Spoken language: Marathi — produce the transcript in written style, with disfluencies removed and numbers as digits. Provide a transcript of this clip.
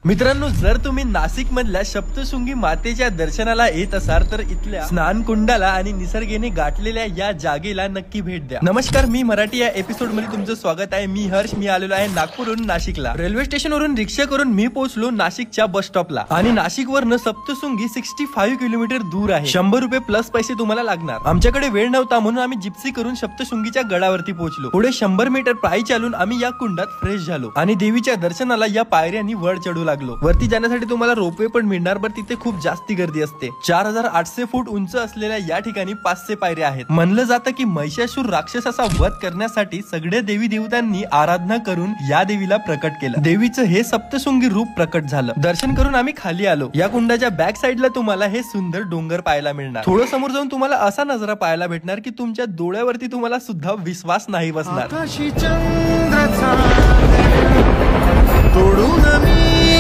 मित्रांनो, जर तुम्ही नाशिक मधल्या सप्तशृंगी मातेच्या दर्शनाला येत असाल तर इथल्या स्नान कुंडाला आणि निसर्गाने गाठलेल्या या जागेला नक्की भेट द्या। नमस्कार, मी मराठी या एपिसोड मध्ये तुमचं स्वागत आहे। मी हर्ष, मी आलेलो आहे नागपूरहून नाशिकला। रेल्वे स्टेशन वरून रिक्षा करून मी पोहोचलो नाशिकच्या बस स्टॉपला आणि नाशिक वरनं सप्तशृंगी 65 किलोमीटर दूर आहे। 100 रुपये प्लस पैसे तुम्हाला लागणार। आमच्याकडे वेळ नव्हता म्हणून आम्ही जिप्सी करून सप्तशृंगीच्या गडावरती पोहोचलो। पुढे 100 मीटर पायी चालून आम्ही या कुंडात फ्रेश झालो आणि देवीच्या दर्शनाला या पायऱ्यांनी वर चढू लागलो। वरती जाण्यासाठी तुम्हाला रोपवे पण मिळणार, पण तिथे खूप जास्ती गर्दी असते। 4800 फूट उंच असलेल्या या ठिकाणी 500 पायऱ्या आहेत। म्हणलं जातं की महिषासूर राक्षसाचा वध करण्यासाठी सगळ्या देवी देवतांनी आराधना करून या देवीला प्रकट केलं। देवीचं हे सप्तशृंगी रूप प्रकट झालं। दर्शन करून आम्ही खाली आलो। या कुंडाच्या बॅक साइडला तुम्हाला हे सुंदर डोंगर पाहायला मिळणार। थोडं समोर जाऊन तुम्हाला असा नजारा पाहायला भेटणार की तुमच्या डोळ्यावरती तुम्हाला सुद्धा विश्वास नाही बसणार। तोडून